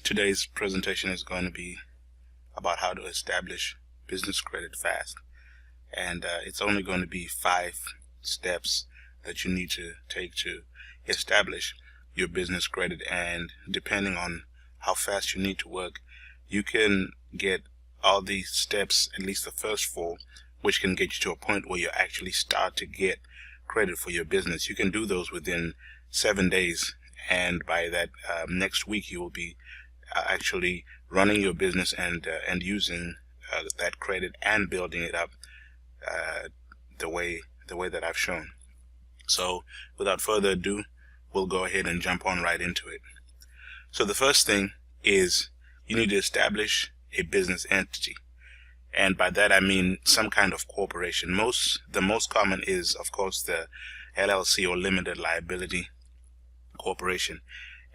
Today's presentation is going to be about how to establish business credit fast, and it's only going to be 5 steps that you need to take to establish your business credit. And depending on how fast you need to work, you can get all these steps, at least the first 4, which can get you to a point where you actually start to get credit for your business. You can do those within 7 days, and by that next week you will be actually running your business and using that credit and building it up the way that I've shown. So without further ado, we'll go ahead and jump on right into it. So the first thing is you need to establish a business entity, and by that I mean some kind of corporation. The most common is, of course, the LLC or limited liability corporation.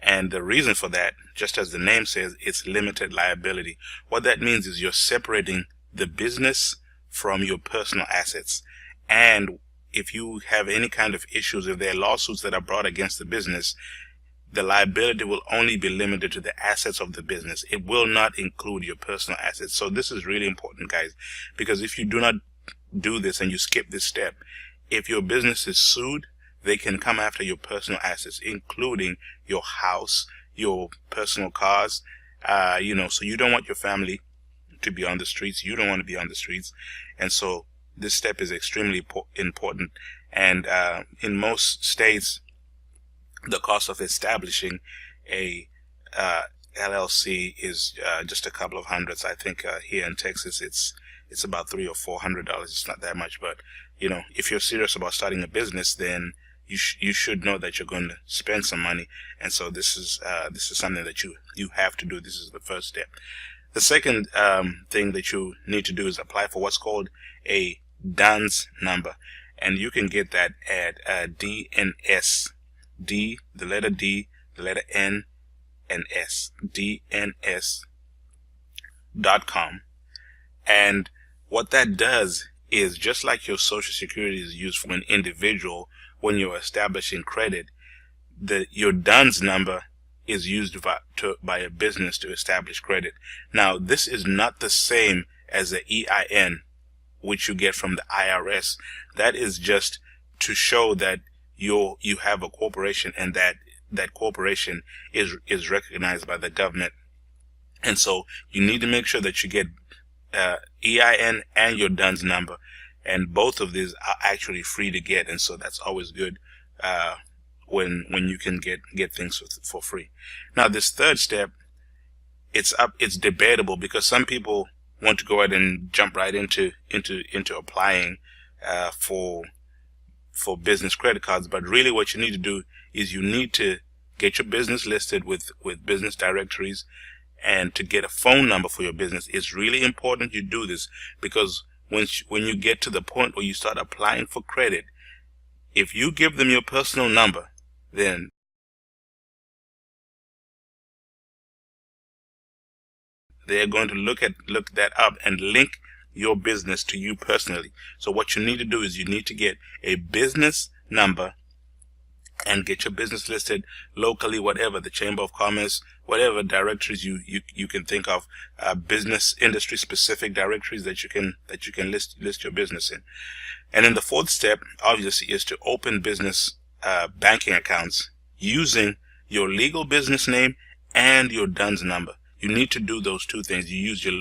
And the reason for that, just as the name says, it's limited liability. What that means is you're separating the business from your personal assets. And if you have any kind of issues, if there are lawsuits that are brought against the business, the liability will only be limited to the assets of the business. It will not include your personal assets. So this is really important, guys, because if you do not do this and you skip this step, if your business is sued, they can come after your personal assets, including your house, your personal cars, so you don't want your family to be on the streets. You don't want to be on the streets. And so this step is extremely important. And in most states, the cost of establishing a LLC is just a couple of hundreds. I think here in Texas, it's about $300 or $400. It's not that much, but if you're serious about starting a business, then you should know that you're going to spend some money. And so this is something that you have to do. This is the first step. The second thing that you need to do is apply for what's called a DUNS number, and you can get that at DNS. D, the letter D, the letter N, and S, DNS.com. And what that does is, just like your Social Security is used for an individual when you're establishing credit, your DUNS number is used by a business to establish credit. Now, this is not the same as the EIN, which you get from the IRS. That is just to show that you have a corporation, and that corporation is recognized by the government. And so you need to make sure that you get EIN and your DUNS number, and both of these are actually free to get. And so that's always good when you can get things for free. Now, this third step, it's debatable, because some people want to go ahead and jump right into applying for business credit cards. But really what you need to do is you need to get your business listed with business directories, and to get a phone number for your business. It's really important you do this, because when you get to the point where you start applying for credit, if you give them your personal number, then they're going to look that up and link your business to you personally. So what you need to do is you need to get a business number and get your business listed locally, whatever, the Chamber of Commerce, whatever directories you can think of, business industry specific directories that you can list your business in. And then the fourth step, obviously, is to open business banking accounts using your legal business name and your DUNS number. You need to do those two things. You use your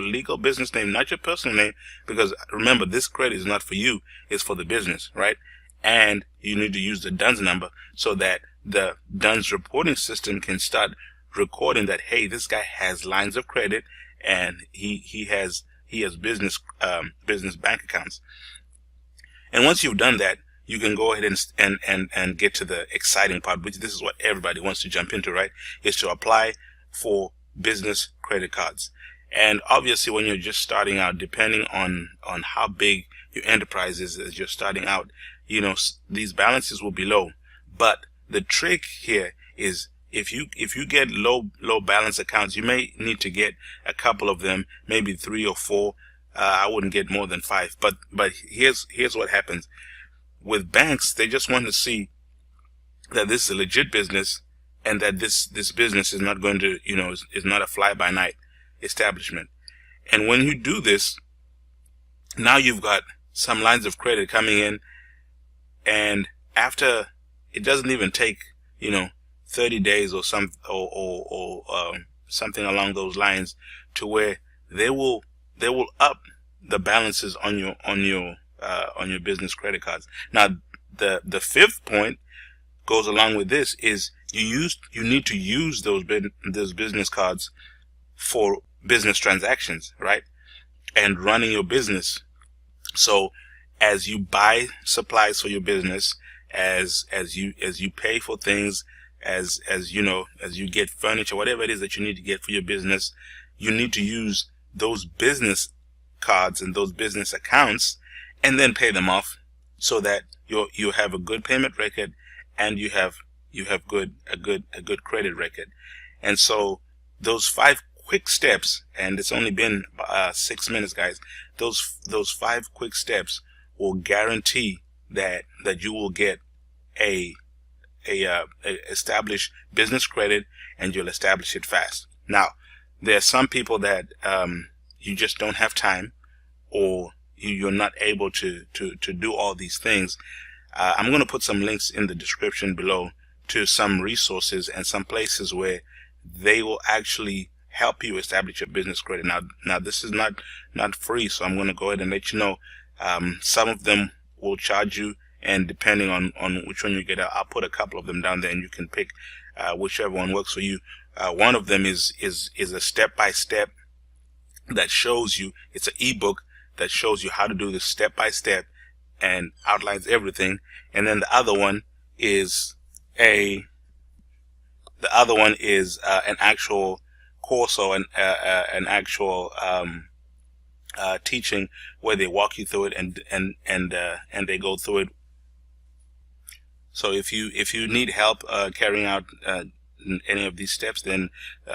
legal business name, not your personal name, because remember, this credit is not for you, it's for the business, right? And you need to use the DUNS number so that the DUNS reporting system can start recording that, hey, this guy has lines of credit, and he has business bank accounts. And once you've done that, you can go ahead and get to the exciting part, which this is what everybody wants to jump into, right? Is to apply for business credit cards. And obviously, when you're just starting out, depending on how big your enterprise is as you're starting out, these balances will be low. But the trick here is, if you get low balance accounts, you may need to get a couple of them, maybe 3 or 4. I wouldn't get more than 5. But here's what happens with banks. They just want to see that this is a legit business, and that this business is not going to, is not a fly-by-night establishment. And when you do this, now you've got some lines of credit coming in, and after, it doesn't even take 30 days or something along those lines, to where they will up the balances on your business credit cards. Now the fifth point goes along with this, is you need to use those business cards for business transactions, right? And running your business. So as you buy supplies for your business, as you pay for things, as you get furniture, whatever it is that you need to get for your business, you need to use those business cards and those business accounts, and then pay them off, so that you have a good payment record, and you have a good credit record. And so those 5 quick steps, and it's only been 6 minutes, guys. Those 5 quick steps will guarantee that you will get a established business credit, and you'll establish it fast. Now, there are some people that you just don't have time, or you're not able to do all these things. I'm going to put some links in the description below to some resources and some places where they will actually help you establish your business credit. Now this is not free, so I'm going to go ahead and let you know. Some of them will charge you, and depending on which one you get, I'll put a couple of them down there, and you can pick whichever one works for you. One of them is a step-by-step that shows you, it's an ebook that shows you how to do this step-by-step and outlines everything. And then the other one is an actual course, or an actual teaching, where they walk you through it and they go through it. So if you need help carrying out any of these steps, then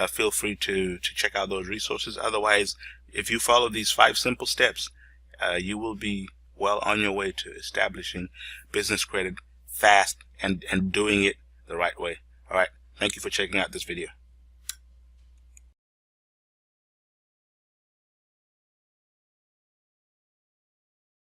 feel free to check out those resources. Otherwise, if you follow these 5 simple steps, you will be well on your way to establishing business credit fast and doing it the right way. All right. Thank you for checking out this video.